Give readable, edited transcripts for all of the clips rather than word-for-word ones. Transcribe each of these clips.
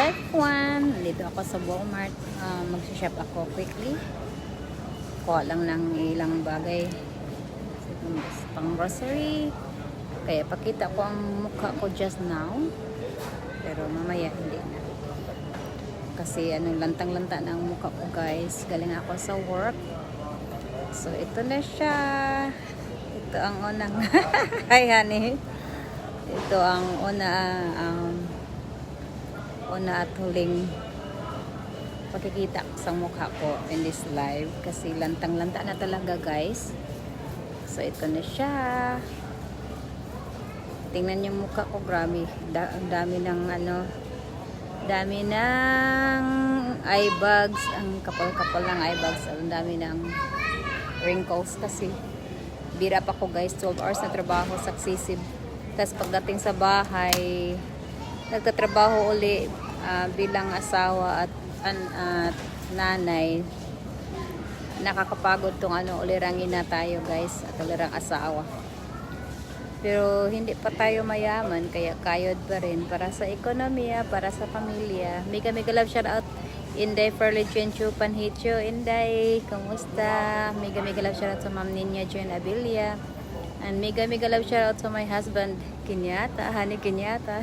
Life 1. Dito ako sa Walmart. Mag-shop ako quickly. Kuha lang ng ilang bagay. Pang grocery. Kaya pakita ko ang mukha ko just now. Pero mamaya hindi na. Kasi lantang-lanta na ang mukha ko guys. Galing ako sa work. So ito na siya. Ito ang unang hi honey. Ito ang una at huling pagkikita sa mukha ko in this live kasi lantang-lanta na talaga guys. So ito na siya. Tingnan niyo mukha ko, grabe. Ang dami ng dami ng eye bags, ang kapal-kapal ng eye bags, ang dami ng wrinkles kasi bira pa ko guys, 12 hours na trabaho, successive. Tapos pagdating sa bahay, nagtatrabaho uli bilang asawa at nanay. Nakakapagod tong ulirangin na tayo guys, at ulirang asawa. Pero hindi pa tayo mayaman, kaya kayod pa rin para sa ekonomiya, para sa pamilya. Mega love shout out Inday Ferligencio Panhicho. Inday, kamusta? Mega love shout out sa Ma'am Ninya Jane Abilia. And mega love shout out to my husband Kinyata, Honey Kinyata.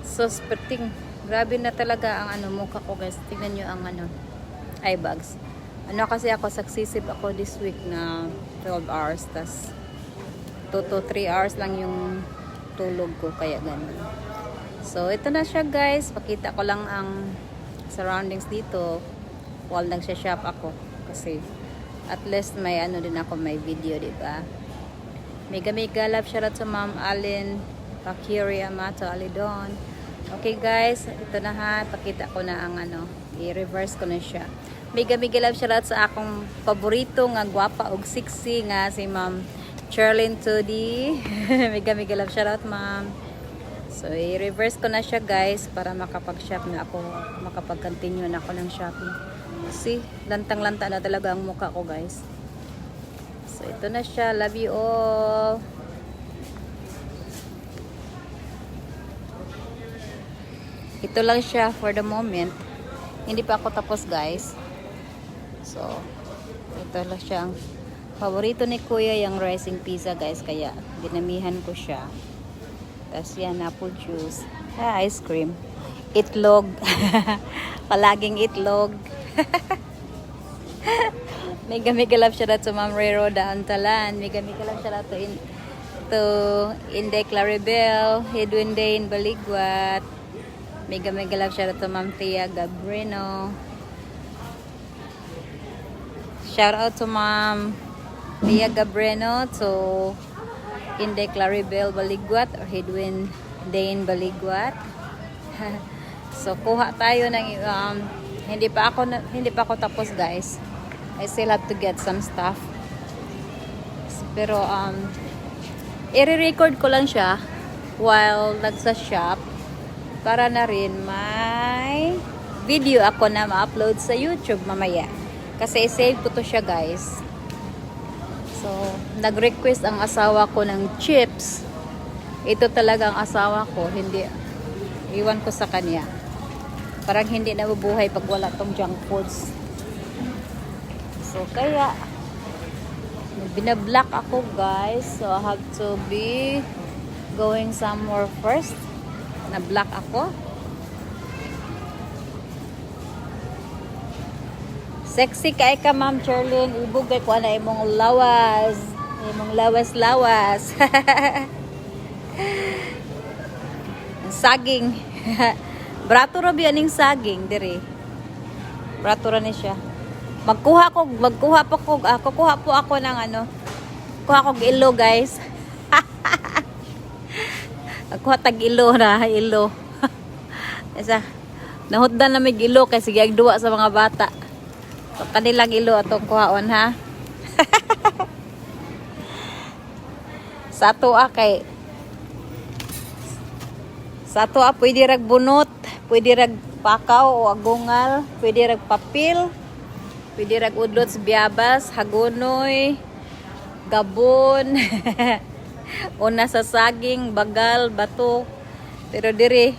So spurting. Grabe na talaga ang mukha ko guys. Tingnan nyo ang eye bags. Kasi ako successive ako this week na 12 hours. Tas 2 to 3 hours lang yung tulog ko, kaya ganun. So ito na siya guys. Pakita ko lang ang surroundings dito while nagsha-shop ako. Kasi at least may din ako, may video, diba? Mega love shout out to Ma'am Allen Pakiri Amato Alidon. Okay guys, ito na ha. Pakita ko na ang i-reverse ko na siya. Mega love shout out sa akong paborito nga gwapa og sexy nga si Ma'am Charlene Tudi. Mega love shout out ma'am. So i-reverse ko na siya guys para makapag-shop na ako, makapag-continue na ako ng shopping. See, lantang-lanta na talaga ang mukha ko guys. So ito na siya. Love you all. Ito lang siya for the moment. Hindi pa ako tapos guys. So ito lang siya. Ang paborito ni kuya yung rising pizza guys, kaya dinamihan ko siya. Tapos yan, apple juice, ice cream, itlog. Palaging itlog. Mega love shout out to Ma'am Rero Daantalan. Mega love shout out to Inday Claribel, Edwin Dane Baligwat. Mega love shout out to Ma'am Thea Gabrino. Shout out to Ma'am Thea Gabrino, to Inday Claribel Baligwat or Edwin Dane Baligwat. So kuha tayo ng hindi pa ako tapos guys. I still have to get some stuff. Pero i-record ko lang siya while nagsa-shop para na rin may video ako na ma-upload sa YouTube mamaya. Kasi save ko to siya guys. So, nag-request ang asawa ko ng chips. Ito talaga ang asawa ko, hindi, iwan ko sa kanya. Parang hindi nabubuhay pag wala tong junk foods. So, kaya, binablock ako guys. So, I have to be going somewhere first. Na-block ako. Sexy kay ka Ma'am Charlene, ibugay ko na imong lawas. Imong lawas-lawas. Saging. Brato ra biyaning saging diri. Brato ra ni siya. Kukuha po ako ng kuha ko ilo guys. Kuha tag ilo na, ilo. Isa. Nahuddan na may ilo kay sige agduwa sa mga bata. So, kanilang ilo atong kuhaon ha. Sa atoa pwede rag bunot, pwede rag pakaw o agungal, pwede rag papil, pwede rag udlot sa biyabas, hagunoy, gabon, una sa saging, bagal, bato. Pero diri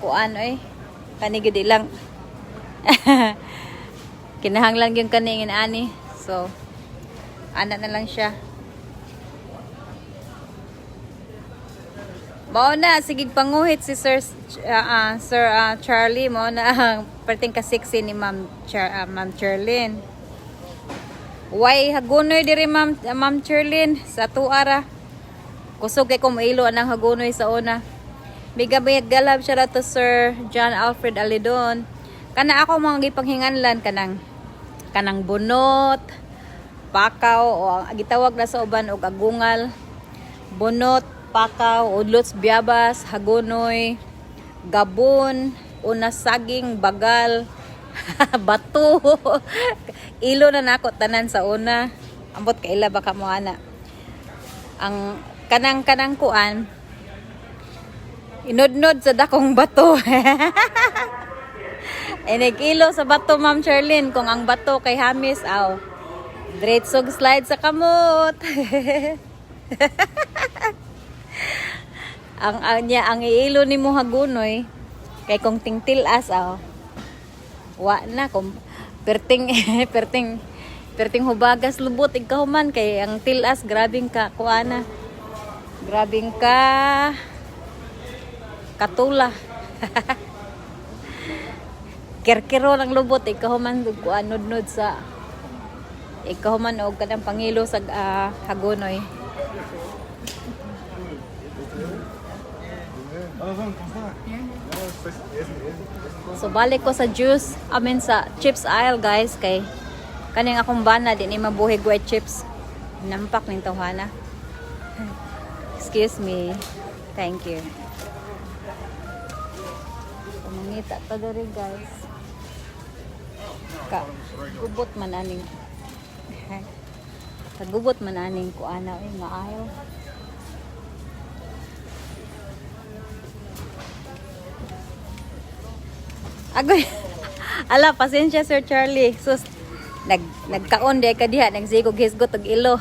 kuan oy. Kani gid lang. Kinahanglan yung kaningin ani. So ana na lang siya. Mao na sige panguhit si Sir Charlie mo na ang perting ka sexy ni Ma'am Charlene. Why hagunoy diri Ma'am Charlene sa tuara. Kusog kay ko mailo anang hagunoy sa una. Bigabay galab siya to Sir John Alfred Alidon. Kana ako mga gipanghinganlan kanang bunot, pakaw o gitawag na sa uban og agungal. Bunot, pakaw, udlots, biyabas, hagunoy, gabon, una saging, bagal, bato. Ilo na nako tanan sa una. Ambot kaila baka mo ana. Ang kanang kuan inodnod sa dakong bato. Kilo sa bato Ma'am Charlene kung ang bato kay Hamis aw. Diretsog slide sa kamot. ang iilo ni mo hagunoy kay kung tingtilas aw. Wa na kung perting hubagas lubot ikaw man kay ang tilas grabing ka kuana. Grabing ka katula. Kirkiro ng lubot ikaw man kuan nudnud sa ikaw man og kanang pangilo sa hagunoy. So balik ko sa juice, sa chips aisle guys kay kaning akong bana di ni mabuhig white chips. Nampak ning tawhana. Excuse me. Thank you. Mangita ta diri guys. Gubot man aning. Kagubot man aning kuana ay maayo. Agoy. Ala, pasensya Sir Charlie. Sus, nagkaon di ka diha, nagsigog hisgot og ilo.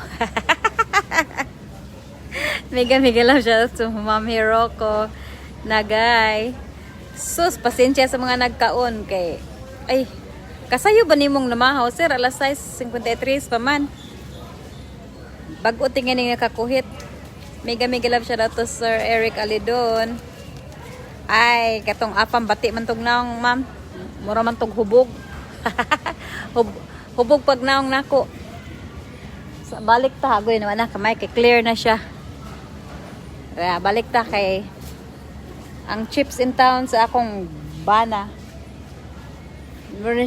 Mega lang siya sa Ma'am Hiroko. Nagay. Sus, pasensya sa mga nagkaon kay ay kasayo ba nimong namahaw sir? Alas 6:53 pa man. Bago tingin nga nakakuhit. Mega love siya to Sir Eric Alidon. Ay, katong apam bati man tog naong ma'am. Mura man tog hubog. Hubog pag naong nako. So, balik ta hagoy naman na kamay kay clear na siya. Kaya balik ta kay ang chips in town sa akong bana. Mura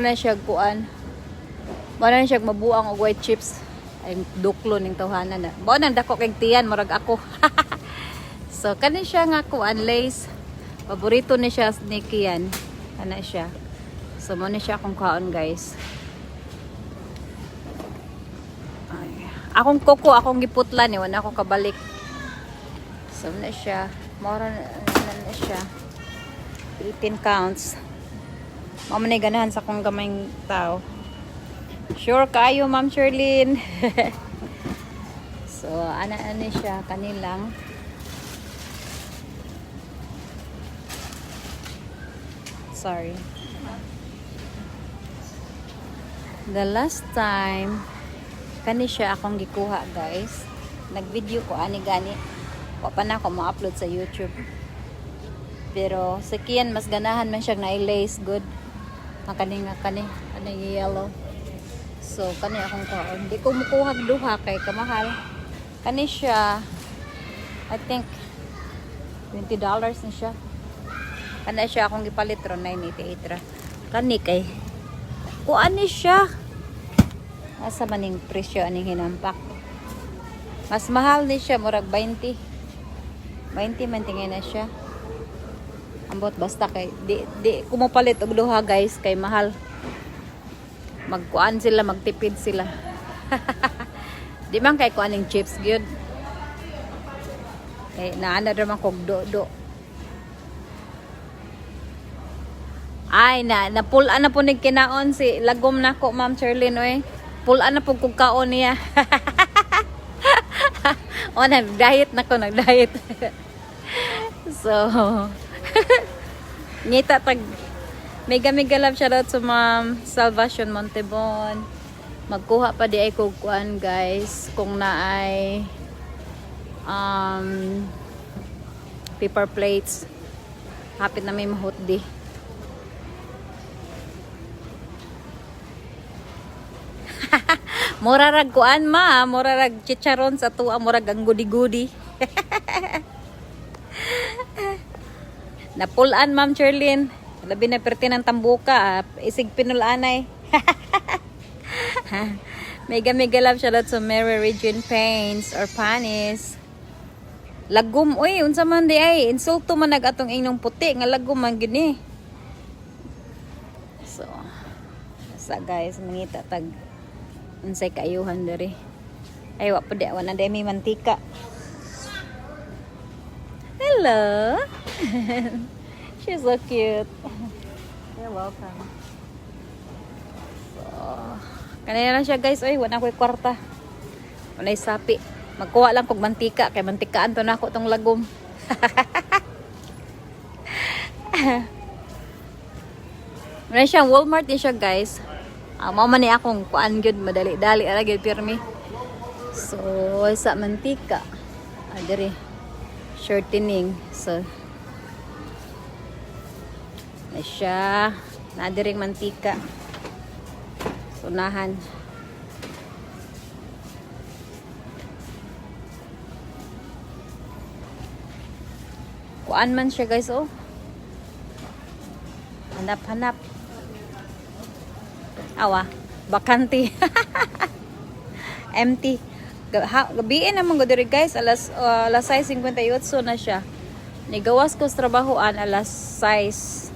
na siya kuan. Mura na siya mabuang og white chips. Ay duklo ning tawhanan na. Bao nang dako kay tiyan murag ako. So, kanin siya nga kuan lace. Paborito ni siya ni Kian. Kana siya. So, mo ni siya akong kaon guys. Ay. Akong koko, akong giputlan. Wala ako kabalik. So, na siya. Mora na siya. 18 counts. Mamani ganahan sa akong gamayng tao. Sure kayo, Ma'am Charlene. So, ana siya. Kanilang. Sorry. The last time kani siya akong gikuha guys. Nag-video ko ani gani. Wa pa na ako ma-upload sa YouTube. Pero sa Kian mas ganahan man siya na i-lace good. Kani yellow. So kani akong kaon. Di ko mukuha duha kay kamahal. Kani siya I think $20 na siya. Kana siya akong gipalit ron 988 ra. Kani kay kuan ni siya. Asa maning presyo aning hinampak. Mas mahal ni siya murag 20. 20 man tingay na siya. Ambot basta kay di kumapalit og duha guys kay mahal. Magkuan sila, magtipid sila. Di man kay kuaning chips gyud. Kay naana ra man kog do. Ay, napul-an na po ni kinaon si lagom na ko, Ma'am Charlene, oy. Pul-an na po kung kaon niya. O, nag-diet na ko, nag-diet. So, Ngita tag mega mega love shoutout sa Ma'am Salvation Montebon. Magkuha pa di ay kukuan guys kung naay paper plates. Hapit na may mahot di. Mura rag kuan ma, mura rag chicharon sa tuwa, mura ang gudi-gudi. Napulaan Ma'am Cherlyn. Labi na perti ng tambuka, isig pinulanay. Mega mega love shoutout sa Mary Region Paints or Panis. Lagom oy, unsa man di ay insulto man nagatong inong puti nga lagom man gini. So, sa guys, mangita tag unsay kaayuhan diri. Ay wa pa di na demi mantika. Hello. She's so cute. You're welcome. So, kanina na siya guys, oy, wala ko'y kwarta. Walay sapi. Magkuha lang kog mantika kay mantikaan to nako tong lagom. Wala siya Walmart din siya guys. Mao man ni akong kuan gyud madali-dali ara gyud pirmi. So, sa mantika. Diri shortening. So, na siya. Nadiring mantika. Sunahan. Kuan man siya guys, oh. Hanap-hanap. Awa, bakante. Empty. Gabiin naman ko diri guys, alas 6:58 na siya. Nigawas ko sa trabahoan alas 6.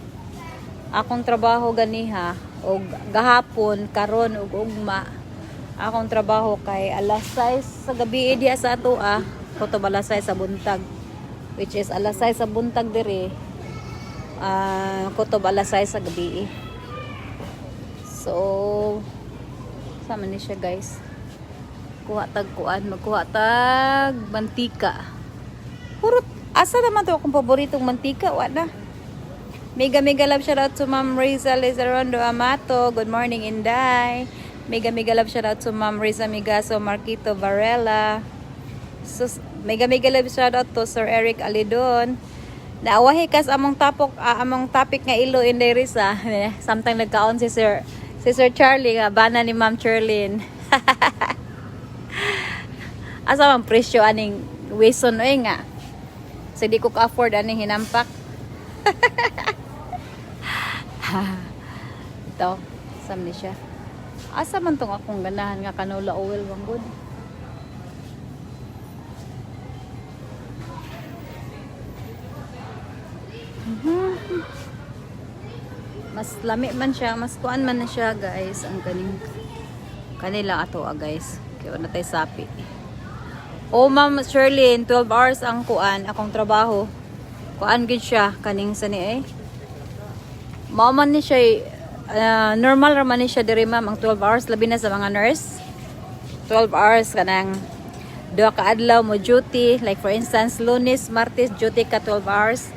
Akong trabaho ganiha og gahapon karon og ugma. Akong trabaho kay alas 6 sa gabi diha sa ato kutob alas 6 sa buntag. Which is alas 6 sa buntag diri. Kutob alas 6 sa gabi. So, sama ni siya guys. Kuha tag kuan, magkuha tag mantika. Purot, asa naman to akong paboritong mantika, wala. Mega mega love shoutout to Ma'am Riza Lizarondo Amato. Good morning, Inday. Mega mega love shoutout to Ma'am Riza Migaso Marquito Varela. So, mega mega love shoutout to Sir Eric Alidon. Naawahi kas among topic nga ilo Inday Riza. Samtang nagkaon si Sir Charlie nga bana ni Ma'am Cherlyn. Asa man presyo aning weson oy nga. So di ko ka-afford aning hinampak. Ito, sam ni siya. Asa man tong akong ganahan nga canola oil wang good. Mas lami man siya, mas kuan man na siya guys ang kanila ato guys. Kaya na tayo sapi. Oh Ma'am Cherlyn, 12 hours ang kuan akong trabaho. Kuan gid siya kaning sani mao man ni siya normal ra man ni siya diri ma'am ang 12 hours labi na sa mga nurse. 12 hours kanang duha ka adlaw mo duty, like for instance Lunes, Martes duty ka 12 hours.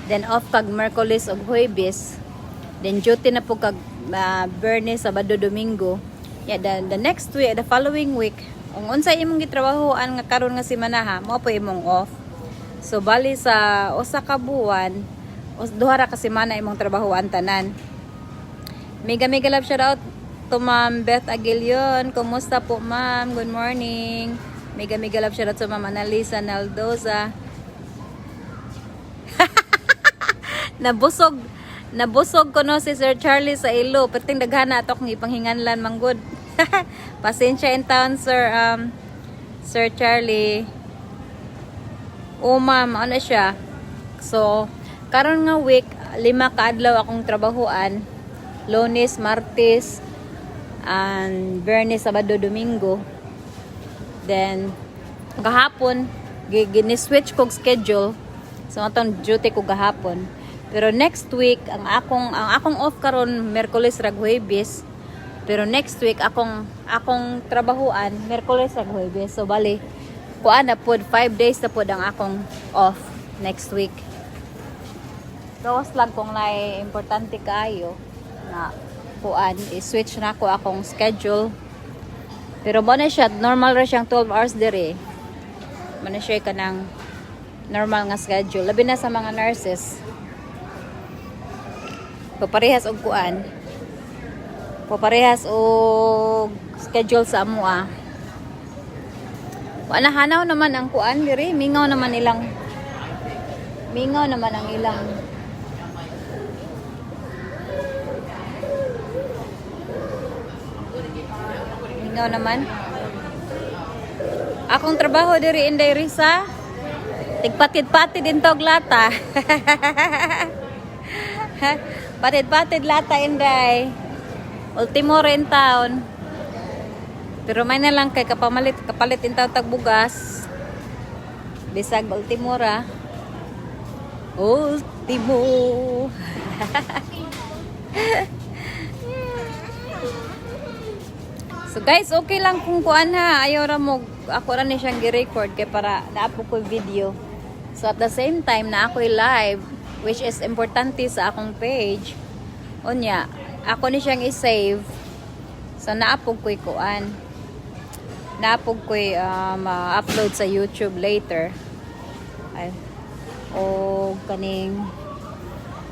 Then off kag Miyerkules ug Huwebes. Then duty na po kag Biyernes, Sabado, Domingo. Yeah, the next week, the following week, kung unsay imong gitrabahoan nga karon nga semana ha, mao po imong off. So bali sa usa ka buwan, duha ra ka semana imong trabahoan tanan. Mega mega love shoutout to Ma'am Beth Aguilion. Kumusta po ma'am? Good morning. Mega mega love shoutout to Ma'am Annalisa Naldoza. Nabusog ko no si Sir Charlie sa ilo. Perting daghana ato kung ipanghinganlan manggod. Pasensya in town, Sir Charlie. O ma'am, ano siya? So, karon nga week, 5 ka adlaw akong trabahoan. Lunes, Martes, and Biyernes, Sabado, Domingo. Then, kahapon, gini-switch kog schedule. So, atong duty ko gahapon. Pero next week, ang akong off karon Miyerkules rag Huwebes. Pero next week akong trabahuan Miyerkules rag Huwebes. So bali kuan na pod 5 days na pod ang akong off next week. gawas lang kung na importante kayo na kuan i-switch na ko akong schedule. Pero mo na siya normal ra siyang 12 hours dire. Mo na siya kanang normal nga schedule labi na sa mga nurses. Paparehas og kuan. Paparehas og schedule sa amoa. Wala hanaw naman ang kuan dire, mingaw naman ang ilang mingaw naman. Akong trabaho diri inday Risa. Tigpatid-patid din tog lata. Patid-patid lata inday. Ultimo rin taon. Pero may na lang kay kapalit in taon tagbugas. Bisag ultimo ra. Ultimo. So guys, okay lang kung kuan ha. Ayaw ra mo ako ra ni siyang gi-record kay para naapo ko video. So at the same time na ako live, which is importante sa akong page. Unya, ako ni siyang i-save. So naapog ko'y kuan. Naapog ko'y upload sa YouTube later. Ay. O kaning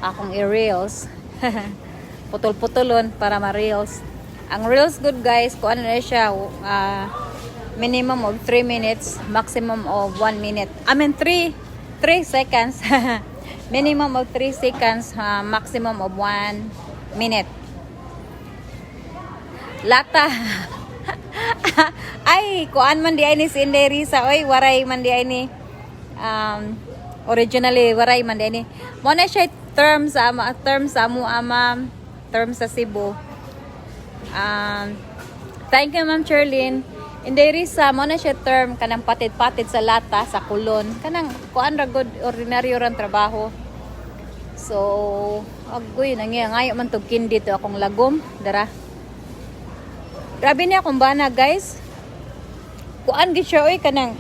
akong i-reels. Putol-putulon para ma-reels. Ang reels good guys, kung ano na siya, minimum of 3 minutes, maximum of 1 minute. I mean 3 seconds. Minimum of 3 seconds, maximum of 1 minute. Lata. Ay, kuan man di ay ni si Inday Risa. Oy, waray man di ay ni. Originally, waray man di ay ni. Mo na siya term sa Cebu. Thank you Ma'am Cherlyn. Inday Risa, mo na siya term kanang patid-patid sa lata sa kulon. Kanang kuan ra good ordinaryo ran trabaho. So, agoy nangyay man tog kindi to akong lagom, dara. Grabe niya akong bana, guys. Kuan gid siya oy kanang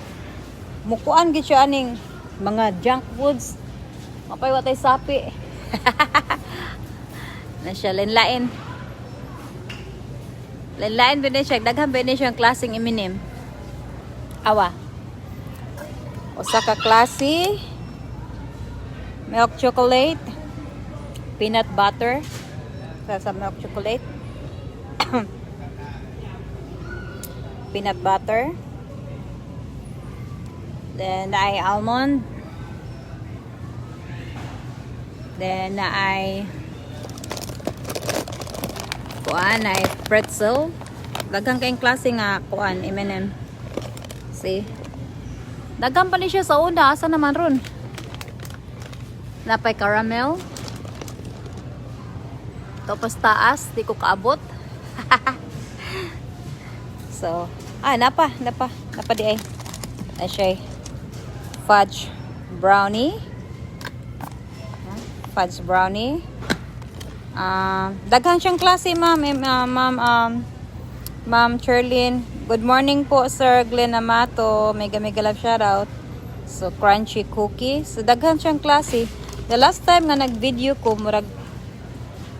mukuan gid siya aning mga junk foods. Mapay watay sapi. Na siya lain-lain. Lain-lain ba siya? Daghan ba siya ang klaseng iminim? Awa. Usa ka klase. Milk chocolate. Peanut butter. Sa milk chocolate. Peanut butter. Then ay almond. Then ay kuan ay pretzel. Daghang kayong klase nga kuan M&M. See? Daghang pa ni siya sa una, asa naman ron? Napay caramel. Tapos taas, di ko kaabot. So, napa di ay. Ay siya fudge brownie. Fudge brownie. Daghan siyang klase, Ma'am Cherlyn. Good morning po, Sir Glenn Amato. Mega love shoutout. So, crunchy cookie. So, daghan siyang klase. The last time nga nag-video ko, murag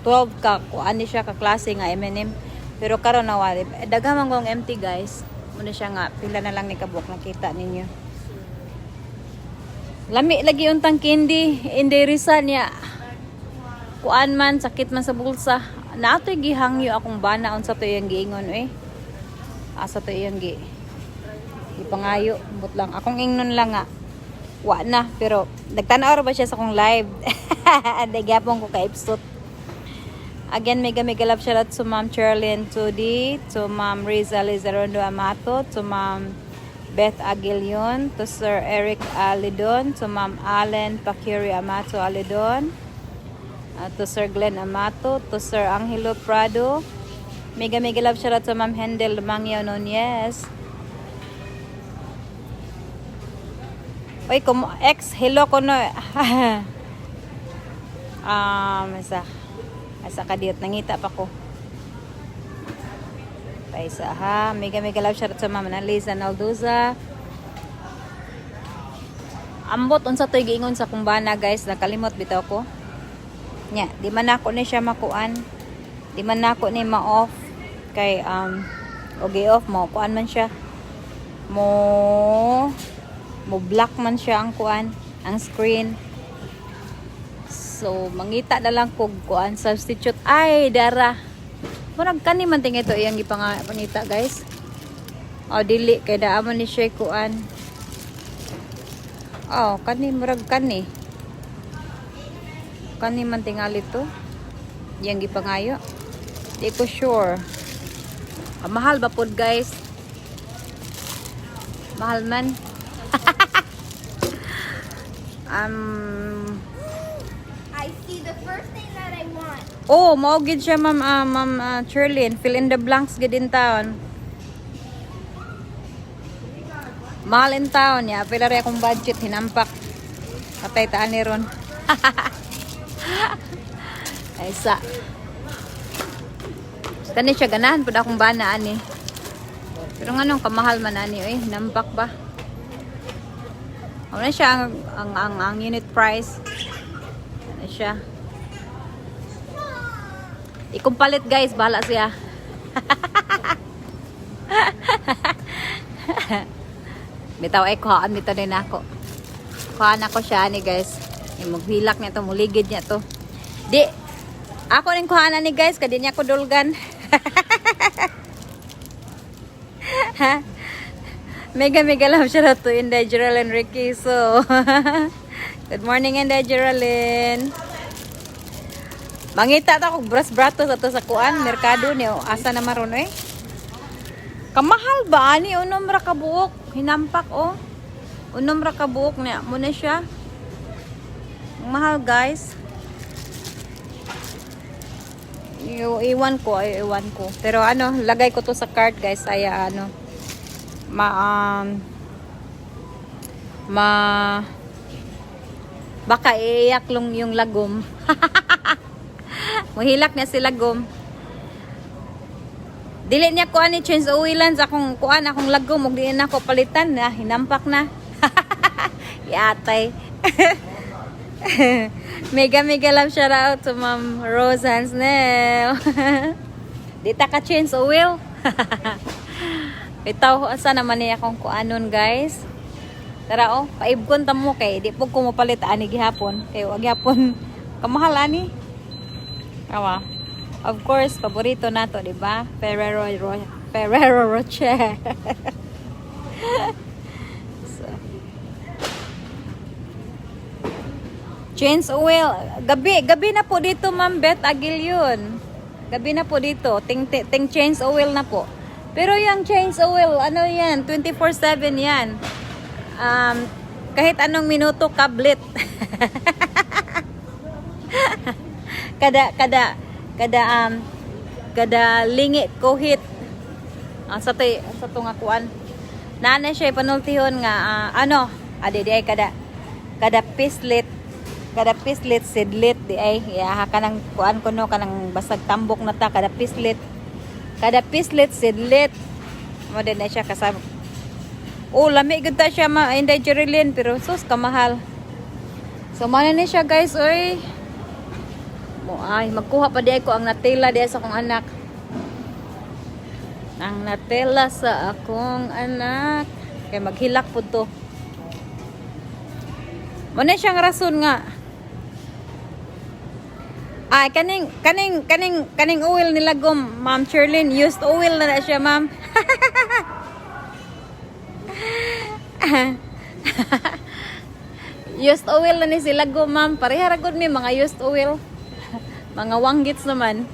12 ka, kung ano siya ka klase nga M&M. Pero karon na wali. Daghan man kong empty, guys. Muna siya nga, pila na lang ni kabuk. Nakita ninyo. Lami lagi untang candy. Inday Risa niya. Kuan man, sakit man sa bulsa. Naatoy gihangyo akong bana unsa to yung giingon asa to yung ipangayo but lang akong ingnon lang nga wa na pero nagtanaw ba siya sa akong live. Nagyapon ko ka episode. Again, mega love shoutout to Ma'am Cherlyn Tudi, to Ma'am Riza Lizarondo Amato, to Ma'am Beth Aguilion, to Sir Eric Alidon, to Ma'am Allen Pakiri Amato Alidon, to Sir Glenn Amato, to Sir Angelo Prado. Mega love shoutout to Ma'am Hendel Mangyo Nunez. Oy, hello ko no. Asa ka diot nangita pa ko. Paisa ha. Mega love shoutout sa Ma'am Annalisa Nalduza. Ambot unsa toy giingon sa kumbana, guys, nakalimot bitaw ko. Nya, di man ako ni siya makuan. Di man ako ni ma-off kay okay off mo kuan man siya. Mo black man siya ang kuan, ang screen. So mangita na lang kog kuan substitute. Ay dara. Murag kani man ting ito iyang ipangita guys. O dili kay daamon ni siya kuan. Oh, kani murag kani. Kani man tingali to. Yang gipangayo. Di ko sure. Mahal ba pod guys? Mahal man. I see the first thing that I want. Oh, mao gid siya ma'am Cherlyn. Fill in the blanks gid in town. Mahal in town ya. Pila rin akong budget hinampak. Patay taan ni ron. Ay sa. Kani siya ganahan pud akong bana ani. Pero nganong kamahal man ani oy, nampak ba? Ano siya ang unit price? Ano siya? Ikumpalit guys, bahala siya. Bitaw ay kuhaan dito din ako. Kuhaan ako siya ni guys. Maghilak niya to, muligid niya to. Di, ako rin kuhanan ni guys, kadi niya ko dulgan. Mega love shout out to Inday Geraldine Ricky. So, good morning Inday Geraldine. Mangita ta kog brato sa to sa kuan, merkado ni asa na maron eh. Kamahal ba ani unom ra ka buok, hinampak oh. Unom ra ka buok niya, mo na siya. Mahal guys. Iwan ko. Pero ano, lagay ko to sa cart guys. Ay ano, baka iiyak lang yung lagom. Mahilak niya si lagom. Dili niya kuan ni change oilan sa akong kuan, akong lagom. Huwag diin ako palitan na. Hinampak na. Yatay. Mega love shout out to Ma'am Rose Hansnell. Dita ka change oil. Itaw asa naman niya akong kuanon guys. Tara oh, paibgon ta mo kay di pug ko mopalit ani gihapon. Kay wag gihapon kamahal ani. Awa. Of course, paborito nato, di ba? Ferrero Rocher. Change oil. Gabi na po dito, Ma'am Beth Agilion. Gabi na po dito. Ting change oil na po. Pero yung change oil, ano yan? 24/7 yan. Kahit anong minuto, kablit. kada lingi kohit. Sa to nga kuan. Nana siya panultihon nga adi ay kada pislit sidlit di ay kanang kuan kuno kanang basag tambok na ta kada pislit sidlit mo din na siya kasama. Oh lami gud ta siya Inday Jerilyn pero sus kamahal. So man ni siya guys oy. Ay magkuha pa di ko ang Nutella di sa akong anak. Ang Nutella sa akong anak kay maghilak pud to. Mo na siyang rason nga. Ay, kaning oil nila gom, Ma'am Cherlyn. Used oil na siya, ma'am. Used oil na ni sila gom, ma'am. Parehara gud mi mga used oil. Mga wanggits naman.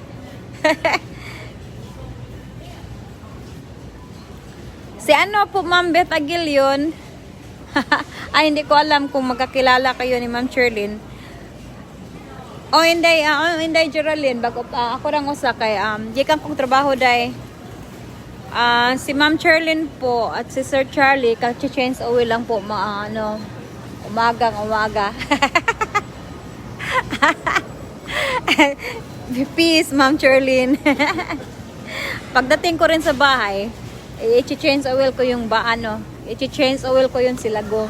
Si ano po, Ma'am Beth Agilion. Ay, hindi ko alam kung magkakilala kayo ni Ma'am Cherlyn. Inday Geraldine bago ako rang usa kay gikan kong trabaho day. Si Ma'am Cherlyn po at si Sir Charlie kag-change oil lang po umaga. Peace Ma'am Cherlyn. Pagdating ko rin sa bahay, i-change oil ko yung i-change oil ko yung silagom.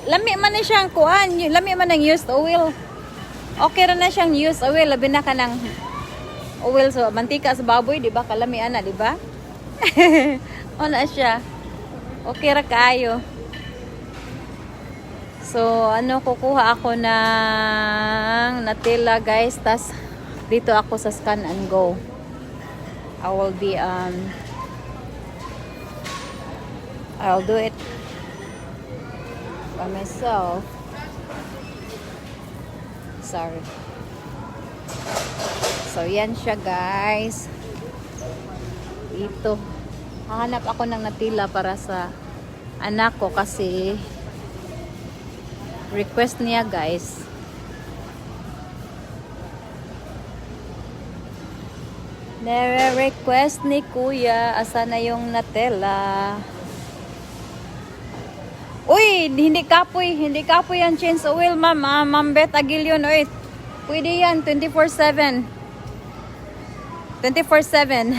lami man na siyang kuan, lami man ng used oil. Okay ra na siyang used oil, labi na ka ng oil so mantika sa baboy, di ba? Kalami ana, di ba? Ona siya. Okay ra kaayo. So, kukuha ako ng Nutella, guys. Tas, dito ako sa Scan and Go. I'll do it by myself. Sorry. So, yan siya, guys. Ito. Hahanap ako ng Nutella para sa anak ko kasi request niya, guys. Nare-request ni Kuya, asa na yung Nutella? Uy, hindi kapoy ang change oil, ma'am. Ma'am Beth Aguilion, uy. Pwede yan, 24/7. 24/7.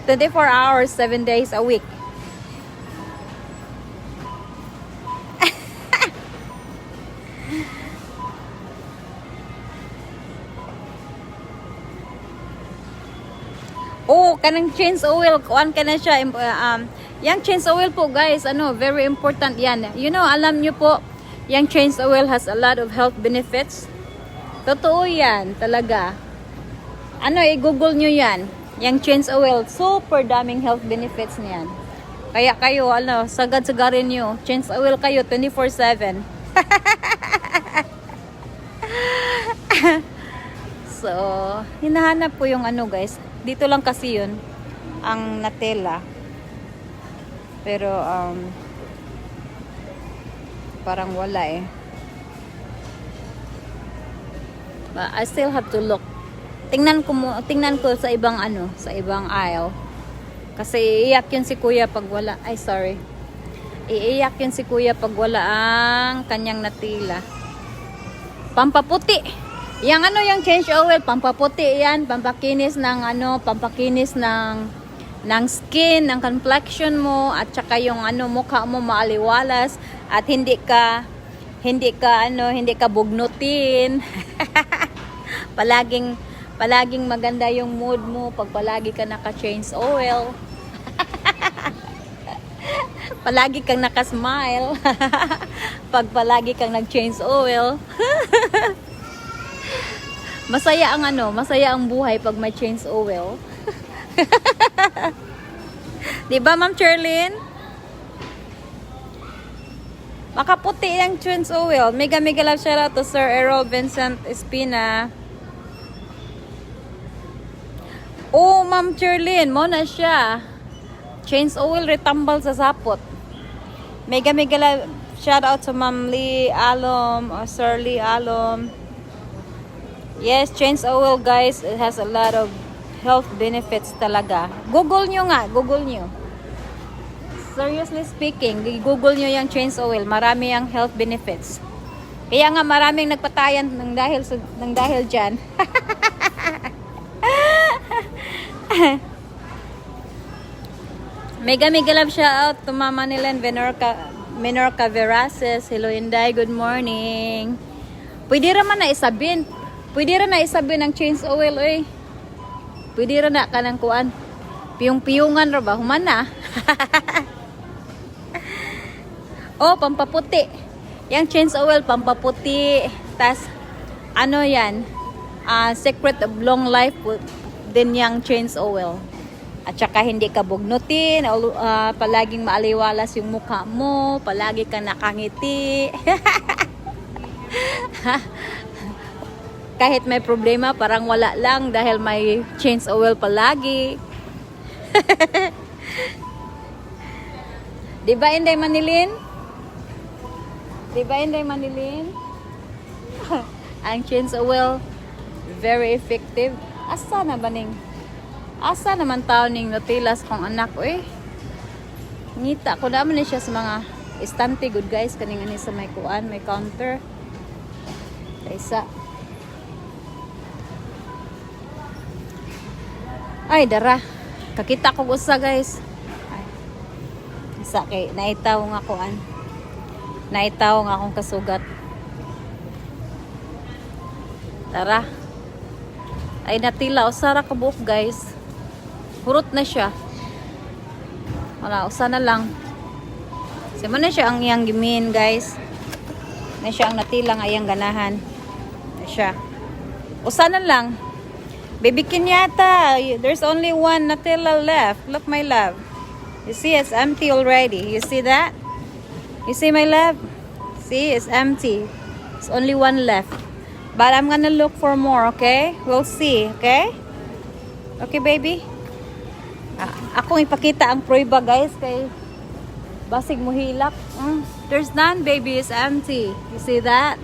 24 hours, 7 days a week. Oh, kanang change oil, kuan ka na siya. Yang change oil po, guys, very important yan. You know, alam nyo po, yang change oil has a lot of health benefits. Totoo yan, talaga. I-google nyo yan. Yang change oil, super daming health benefits niyan. Kaya kayo, sagad-sagarin nyo. Change oil kayo, 24/7. So, hinahanap po yung guys. Dito lang kasi yun, ang Nutella. Pero, parang wala eh. But I still have to look. Tingnan ko sa ibang sa ibang aisle. Kasi iiyak yun si Kuya pag wala. Ay, sorry. Iiyak yun si Kuya pag wala ang kanyang Nutella. Pampaputi. Yung change oil, pampaputi yan, pampakinis ng pampakinis ng skin, ng complexion mo, at saka yung mukha mo maaliwalas at hindi ka bugnutin. palaging maganda yung mood mo pag palagi ka naka-change oil. Palagi kang naka-smile. Pag palagi kang nag-change oil. Masaya ang buhay pag may change oil. 'Di ba, Ma'am Cherlyn? Makaputi ang change oil. Mega love shout out to Sir Errol Vincent Espina. Oh, Ma'am Cherlyn, mo na siya. Change oil retambal sa sapot. Mega love shout out to Ma'am Lee Alom or Sir Lee Alom. Yes, change oil, guys. It has a lot of health benefits talaga. Google nyo nga. Google nyo. Seriously speaking, Google nyo yung change oil. Marami ang health benefits. Kaya nga maraming nagpatayan ng dahil dyan. Mega love shout out to Mama Nilen Menorca Veraces. Hello, Inday. Good morning. Pwede raman na isabin. Pwede rin na isabi ng change oil, oy. Pwede rin na ka ng kuan. Piyong-piyungan ra ba? Human na. Oh, pampaputi. Yang change oil, pampaputi. Tas, yan? Secret of long life din yang change oil. At saka hindi ka bugnutin. Palaging maaliwalas yung mukha mo. Palagi ka nakangiti. Kahit may problema, parang wala lang dahil may change oil palagi. Diba, Inday Manilin? Diba, Inday Manilin? Ang change oil, very effective. Asa naman tao ning Nutellas kong anak ko eh. Ngita ko naman na siya sa mga estante, good guys. Kaning sa may kuan, may counter. Kaysa ay, dara. Kakita ko usa, guys. Ay. Isa kay naitaw nga kuan. Naitaw nga akong kasugat. Tara. Ay natila. Usara ka buhok guys. Hurot na siya. Wala, usa na lang. Sama na siya ang iyang gimin guys. Na siya ang natila nga iyang ganahan. Na siya. Usa na lang. Baby Kenyatta, there's only one natila left. Look my love. You see it's empty already. You see that? You see my love? See, it's empty. It's only one left. But I'm gonna look for more, okay? We'll see, okay? Okay, baby? Akong ipakita ang prueba, guys, kay basig mo hilak. There's none, baby. It's empty. You see that?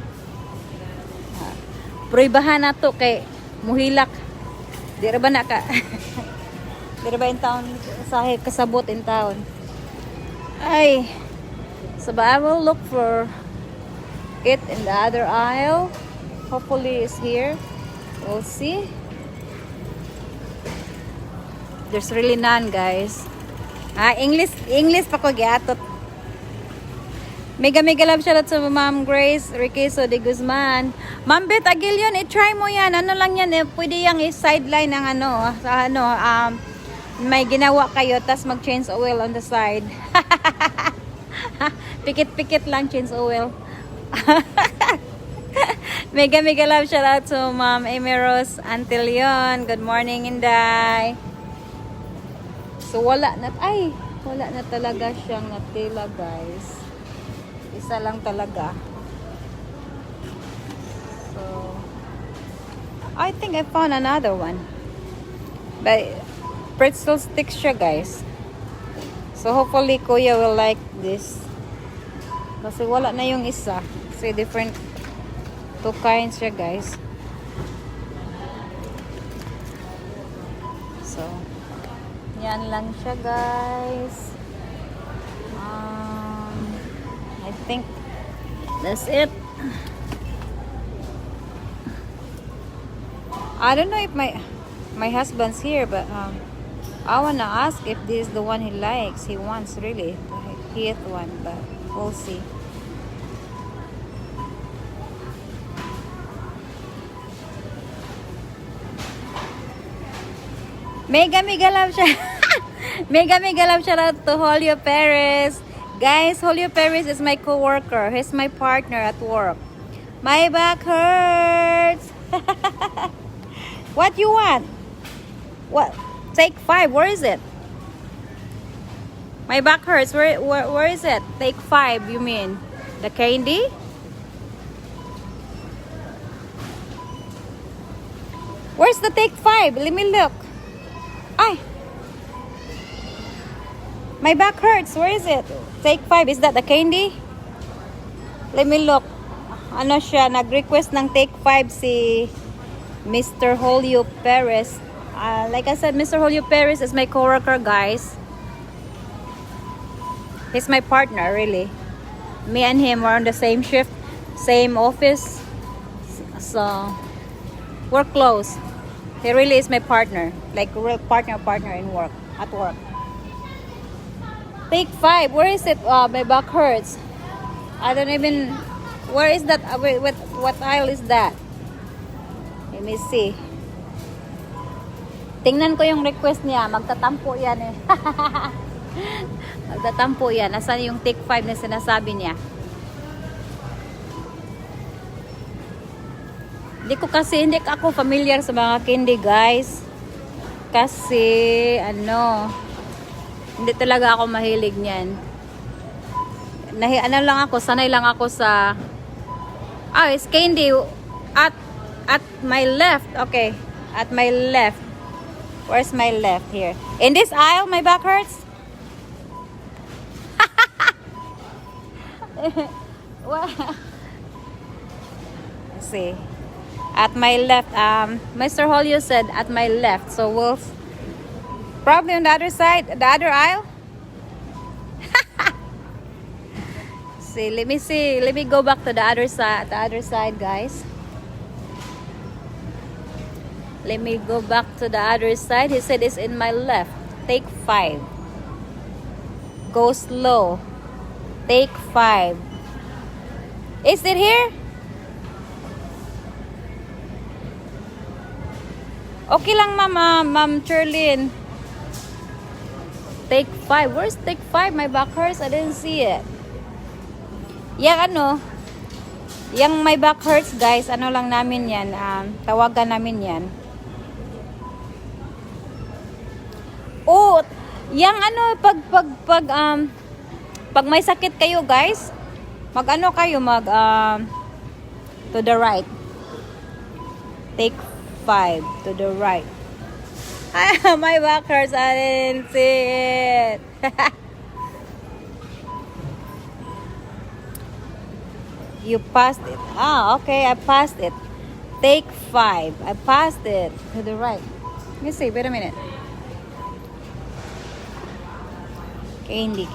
Pruebahan na to kay muhilak. Di ra ba na ka? Di ra ba in town? Sa kasabot in town. Ay. So, but I will look for it in the other aisle. Hopefully it's here. We'll see. There's really none, guys. English pa ko giatot. Mega love shoutout sa Ma'am Grace Riqueso de Guzman. Ma'am Beth Aguilion, i-try mo yan. Ano lang yan, pwede yang i-sideline ng may ginawa kayo, tas mag-change oil on the side. Pikit lang change oil. Mega love shoutout to Ma'am Emeros Antilion. Good morning, Inday. So wala na talaga siyang natila, guys. Isa lang talaga. So I think I found another one. But pretzel sticks siya, guys. So hopefully Kuya will like this. Kasi wala na yung isa. Kasi different two kinds siya, guys. So yan lang siya, guys. I think that's it. I don't know if my husband's here, but I wanna ask if this is the one he likes. He wants really the heath one, but we'll see. Mega love siya. Mega love shout out to Julio Perez. Guys, Julio Perez is my co-worker. He's my partner at work. My back hurts. What you want? What? Take 5. Where is it? My back hurts. Where is it? Take 5, you mean? The candy? Where's the take 5? Let me look. Ay. My back hurts. Where is it? Take 5. Is that the candy? Let me look. Ano siya? Nag-request ng take 5 si Mr. Julio Perez. Like I said, Mr. Julio Perez is my coworker, guys. He's my partner, really. Me and him are on the same shift, same office. So, we're close. He really is my partner. Like, real partner in work. At work. Take 5. Where is it? My back hurts. I don't even... Where is that? What aisle is that? Let me see. Tingnan ko yung request niya. Magtatampo yan eh. Magtatampo yan. Nasaan yung take 5 na sinasabi niya? Hindi ako familiar sa mga candy, guys. Kasi, hindi talaga ako mahilig niyan. Sanay lang ako sa it's candy at my left. Okay, at my left. Where's my left here? In this aisle, my back hurts. What? Let's see. At my left, Mr. Julio said at my left. So we'll probably on the other side, the other aisle. See, let me see. Let me go back to the other side, guys. Let me go back to the other side. He said it's in my left. Take 5. Go slow. Take 5. Is it here? Okay lang, Ma'am Cherlyn. Take 5. Where's take 5? My back hurts. I didn't see it. Yang ano, yang my back hurts, guys, ano lang namin yan, tawagan namin yan. Oh, yang ano, pag may sakit kayo, guys, mag-ano kayo, to the right. Take 5 to the right. My back hurts. I didn't see it. You passed it. Ah, okay. I passed it. Take 5. I passed it to the right. Let me see. Wait a minute. Candy.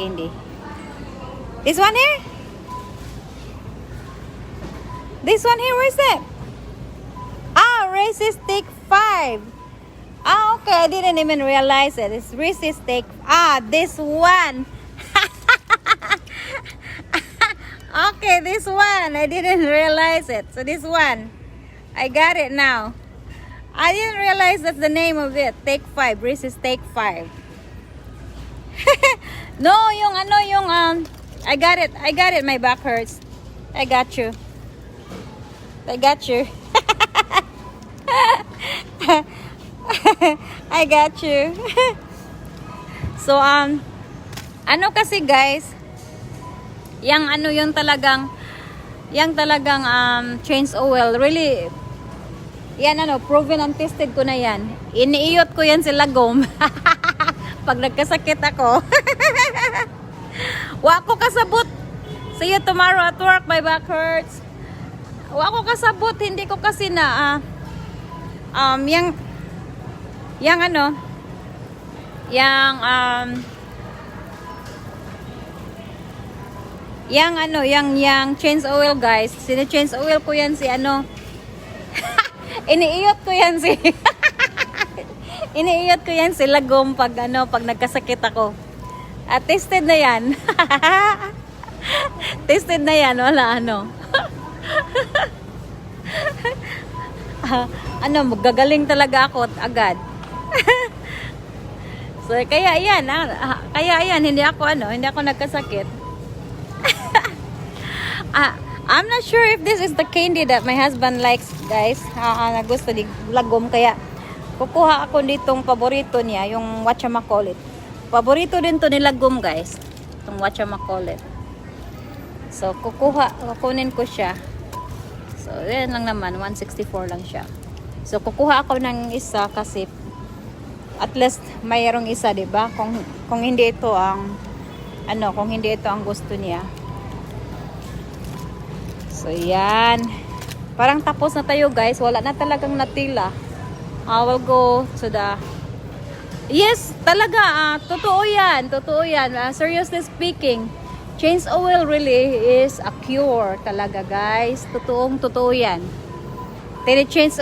This one here? This one here? Where's that? Ah, racist take 5. Ah, okay. I didn't even realize it. It's racist take. Ah, this one. Okay, this one. I didn't realize it. So this one. I got it now. I didn't realize that's the name of it. Take 5. Racist take 5. No, I got it. My back hurts. I got you. I got you. So, ano kasi, guys, yung talagang change oil, really, yan proven and tested ko na yan. Iniiyot ko yan sila gom. Pag nagkasakit ako. Wa ko kasabot. See you tomorrow at work, my back hurts. Wa ko kasabot, hindi ko kasi na yang change oil, guys. Sine-change oil ko yan si iniiyot ko yan si iniiyot ko yan si lagom pag nagkasakit ako. At tested na yan. Tested na yan, wala magagaling talaga ako agad. So kaya yan, hindi ako nagkasakit. I'm not sure if this is the candy that my husband likes, guys. Gusto di lagom, kaya kukuha ako ditong paborito niya, yung whatchamacallit. Paborito din to ni lagom, guys, itong whatchamacallit. So kukunin ko siya. So yan lang naman, 164 lang siya. So kukuha ako ng isa kasi at least mayroong isa, 'di ba? Kung hindi ito ang gusto niya. So yan. Parang tapos na tayo, guys. Wala na talagang natila. I will go to the... Yes, talaga. Totoo yan. Seriously speaking, change oil really is a cure talaga, guys. Totoo yan. Tine-change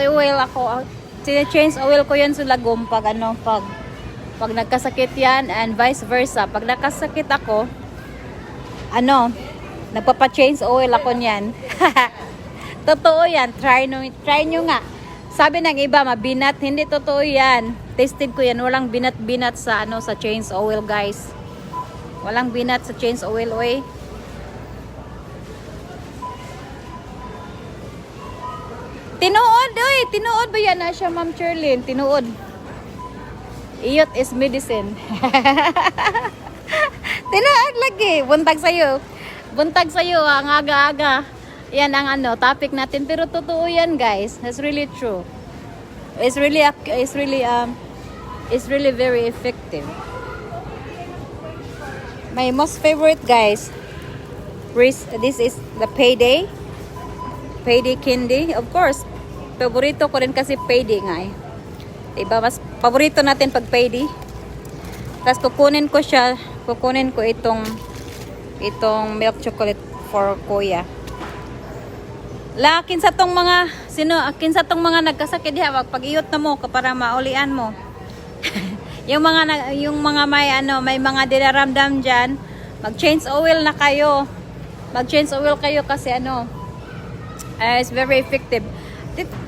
oil ko yan sa lagom pag nagkasakit yan, and vice versa. Pag nagkasakit ako, nagpapa-change oil ako niyan. Totoo yan. Try nyo nga. Sabi ng iba, mabinat. Hindi totoo yan. Tested ko yan. Walang binat-binat sa change oil, guys. Walang binat sa change oil, oy. Tinuod, oy. Tinuod ba yan na siya, Ma'am Cherlyn? Tinuod. Iyot is medicine. Tinuod lagi. Buntag sa'yo, ang aga-aga. Yan ang topic natin. Pero totoo yan, guys. That's really true. It's really very effective. My most favorite, guys, this is the payday candy. Of course, paborito ko rin kasi payday nga eh. Diba? Mas paborito natin pag payday. Tapos kukunin ko itong milk chocolate for kuya. Kinsa tong mga nagkasakit diha, pag-iyot na mo para maulian mo. yung mga may mga dinaramdam diyan, mag-change oil na kayo. Mag-change oil kayo kasi It's very effective. Tit-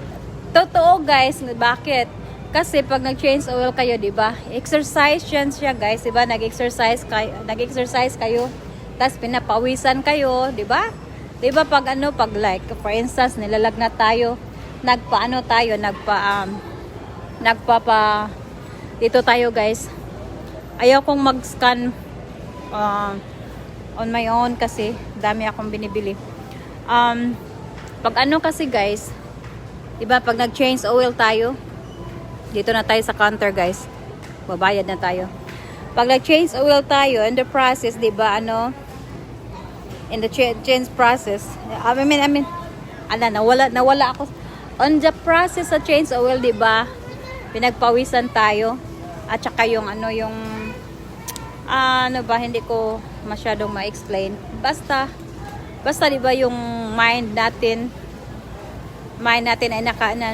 Totoo guys, bakit? Kasi pag nag-change oil kayo, 'di ba? Exercise yan siya, guys, 'di ba? Nag-exercise kayo. Tapos pinapawisan kayo, 'di ba? 'Di ba pag pag like for instance, nilalagnat tayo, dito tayo, guys. Ayaw kong mag-scan on my own kasi dami akong binibili. Pag kasi, guys, 'di ba, pag nag-change oil tayo, dito na tayo sa counter, guys. Babayad na tayo. Pag nag-change oil tayo, in the process, 'di ba, in the change process, nawala ako. On the process sa change oil, 'di ba, pinagpawisan tayo. At saka yung hindi ko masyadong ma-explain. Basta 'di ba, yung mind natin ay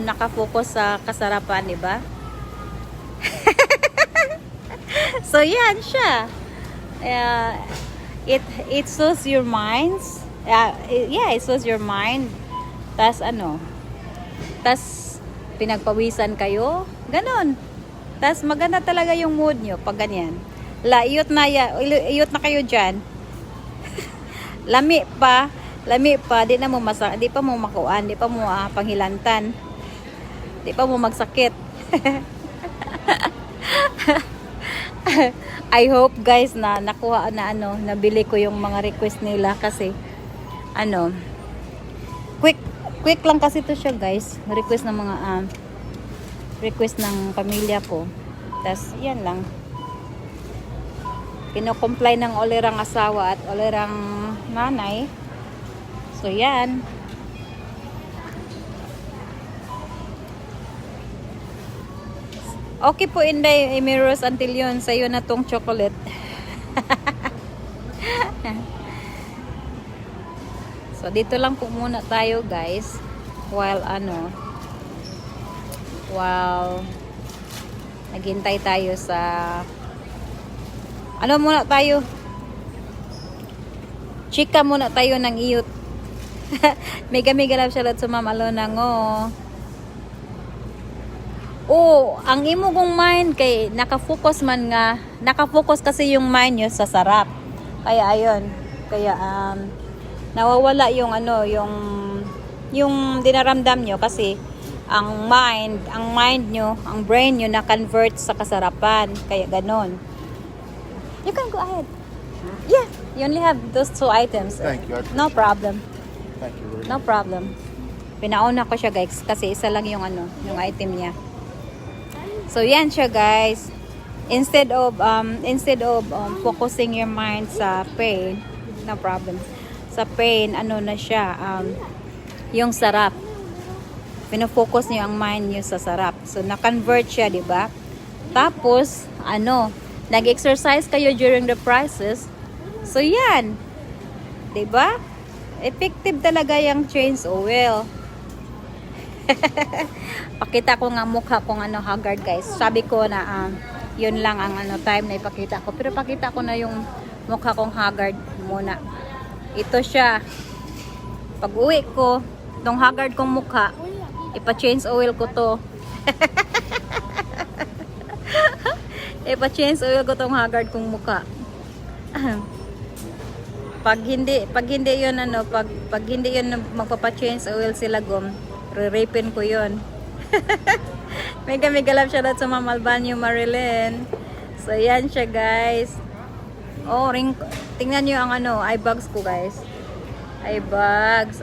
nakafocus sa kasarapan, 'di ba? So yan siya. It soothes your minds. It soothes your mind. Tas pinagpawisan kayo, ganon. Tas maganda talaga yung mood nyo pag ganyan. Iyot na kayo dyan. Lami pa, di pa mo makuan, di pa mo panghilantan, di pa mo magsakit. I hope, guys, na nakuha na nabili ko yung mga request nila kasi quick lang kasi to siya, guys. Request ng mga request ng pamilya ko. Tas yan lang. Kino-comply ng olirang asawa at olirang nanay. So yan. Okay po, Inday Emiros, until yun, sa'yo na tong chocolate. So dito lang po muna tayo, guys, while naghintay tayo sa muna tayo, chika muna tayo ng iyot. Mega love shoutout sa Ma'am Alona ngo. Ang imo kong mind kay nakafocus kasi yung mind nyo sa sarap. Kaya ayun, nawawala yung dinaramdam nyo kasi ang mind nyo, ang brain nyo na-convert sa kasarapan. Kaya ganon. You can go ahead. Yeah, you only have those 2 items. Thank you. No problem. Thank you very No much. problem. Pinauna ko siya, guys, kasi isa lang yung yung item niya. So yan siya, guys. Instead of focusing your mind sa pain, no problem. Sa pain, na siya, yung sarap. Pino-focus niyo ang mind niyo sa sarap. So na-convert siya, 'di ba? Tapos nag-exercise kayo during the process. So yan. 'Di ba? Effective talaga yung change oil. Pakita ko nga mukha kong haggard, guys. Sabi ko na yun lang ang time na ipakita ko. Pero pakita ko na yung mukha kong haggard muna. Ito siya. Pag uwi ko, tong haggard kong mukha, ipa-change oil ko to. Ipa-change oil ko tong haggard kong mukha. Pag hindi yun magpapa-change oil sila, re-rapin ko yun. Mega love shoutout sa Ma'am Albanyo Marilyn. So yan siya, guys. Tingnan nyo ang eye bags ko, guys. Eye bags.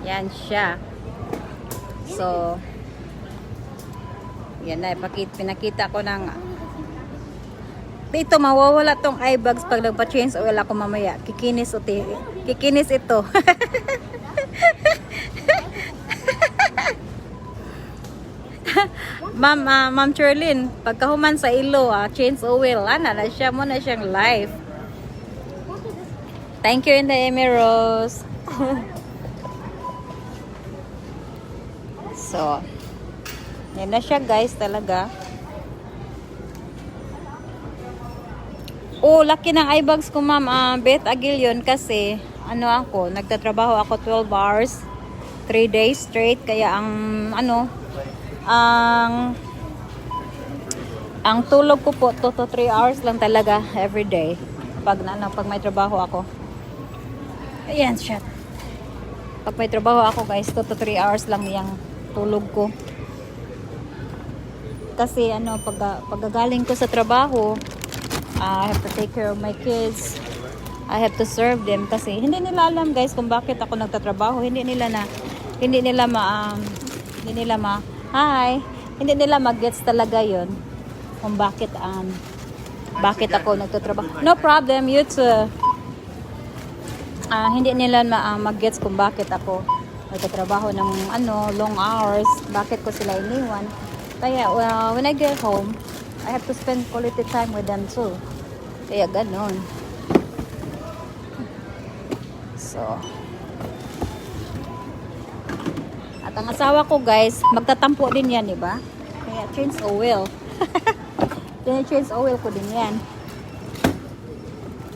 Yan siya. So yan na, pinakita ko ng dito, mawawala tong eye bags pag nagpa-change oil ako mamaya. Kikinis ito. Ma'am Cherlyn, pagkahuman sa ilo, change oil, na siya mo na siyang live. Thank you, Inday Emiros. So, yan na siya, guys, talaga. Laki ng eye bags ko, Ma'am Beth Aguilion, kasi ano ako, nagtatrabaho ako 12 hours, 3 days straight. Kaya ang tulog ko po 2 to 3 hours lang talaga every day. Pag may trabaho ako. Ayan, shit. Pag may trabaho ako guys, 2 to 3 hours lang yung tulog ko. Kasi paggaling ko sa trabaho, I have to take care of my kids. I have to serve them kasi hindi nila alam guys kung bakit ako nagtatrabaho. Hindi nila mag-gets talaga 'yon kung bakit ako nagtatrabaho. No problem, you too. Hindi nila mag-gets kung bakit ako nagtatrabaho ng long hours, bakit ko sila iniwan. Kaya when I get home, I have to spend quality time with them too. Kaya ganon. So, at ang asawa ko guys, magtatampo din yan, diba? Kaya change oil. Change oil ko din yan.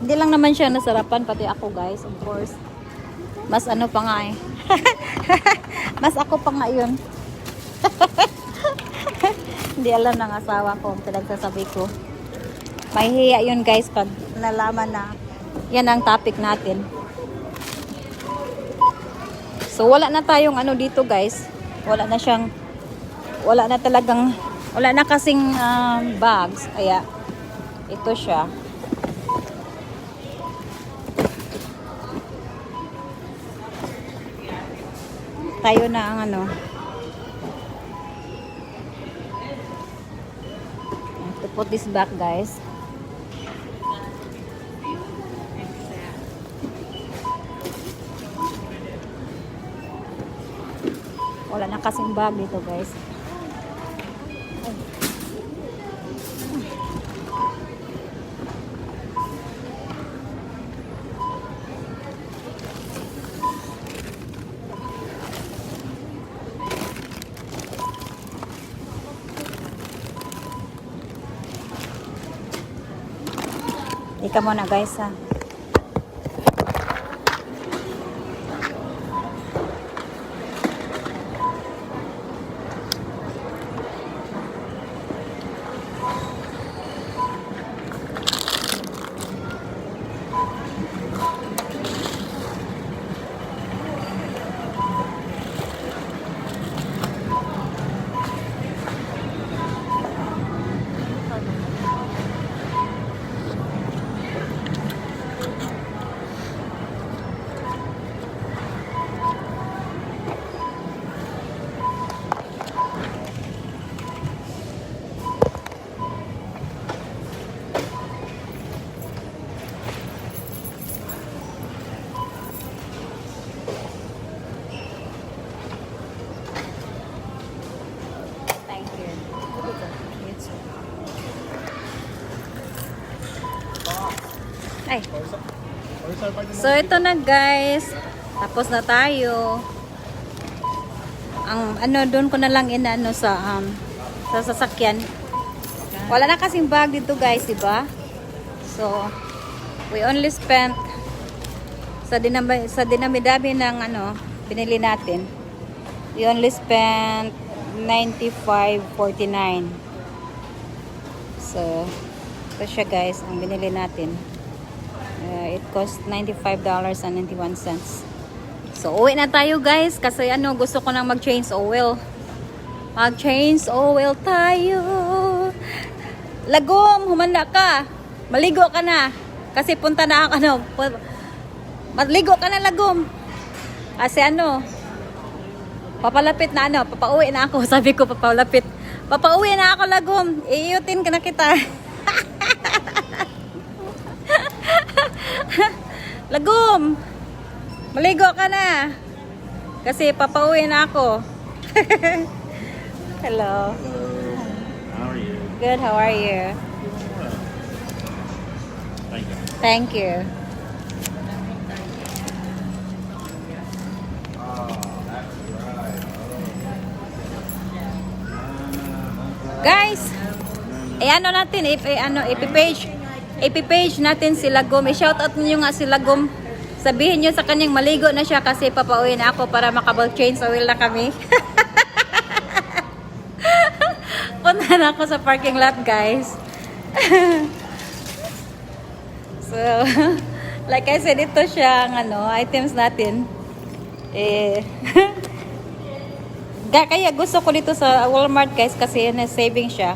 Hindi lang naman siya nasarapan, pati ako guys, of course. Mas pa nga eh. Mas ako pa nga yun. Hindi alam ng asawa ko ang pinagsasabi ko. Mahihiya yun guys pag nalaman na yan ang topic natin. So wala na tayong dito guys. Wala na kasing bags. Kaya ito siya. Tayo na ang to put this back guys. Wala na kasing bag dito guys. Ika muna guys ha. Ay. So ito na guys. Tapos na tayo. Ang doon ko na lang sa sasakyan. Wala na kasing bag dito guys, diba? So we only spent sa dinami-dami ng binili natin. We only spent $95.49. So ito siya guys, ang binili natin. It cost $95.91. So, uwi na tayo guys. Kasi gusto ko nang mag-change oil. Mag-change oil tayo. Lagom, humanda ka. Maligo ka na. Kasi punta na ako, maligo ka na lagom. Kasi papalapit na papauwi na ako. Sabi ko papalapit. Papauwi na ako lagom. Iiyutin ka na kita. Lagom, maligo ka na kasi papauwi na ako. Hello. How are you? Good, how are you? Thank you. Thank you. Guys, natin, ipipage natin si Lagom. I-shoutout niyo nga si Lagom Sabihin nyo sa kanyang maligo na siya kasi papauwi na ako para makabag-change oil na kami. Punta na ako sa parking lot, guys. So, like I said, ito siya ang items natin. Kaya gusto ko dito sa Walmart, guys, kasi na-saving siya.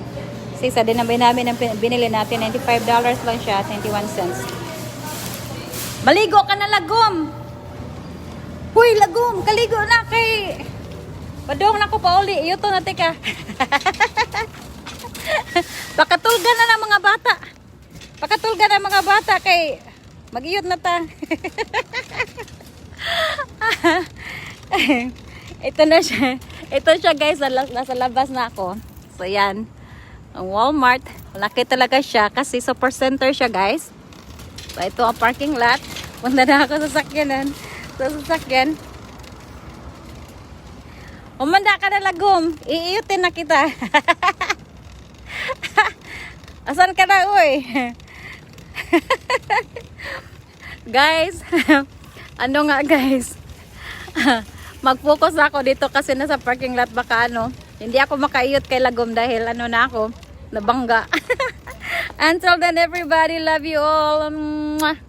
Kasi isa din namin ang binili natin, $95 lang siya, 21 cents. Maligo ka na, Lagom! Huy, Lagom! Kaligo na kay... Padong na ko pa uli. Iyuto na, teka. Pakatulga na ng mga bata. Pakatulga na mga bata kay... Mag-iyot na ta. Ito na siya. Ito siya, guys. Nasa labas na ako. So, yan. Ang Walmart. Malaki talaga siya kasi super center siya, guys. So, ito ang parking lot. Punta na ako sa sakyanan. Sa sasakyan. Umanda ka na, Lagom. Iiyutin na kita. Asan ka na, uy? Guys, ano nga, guys? Mag-focus ako dito kasi nasa parking lot baka hindi ako makaiyot kay Lagom dahil na ako, nabangga. Until then, everybody, love you all. Mwah.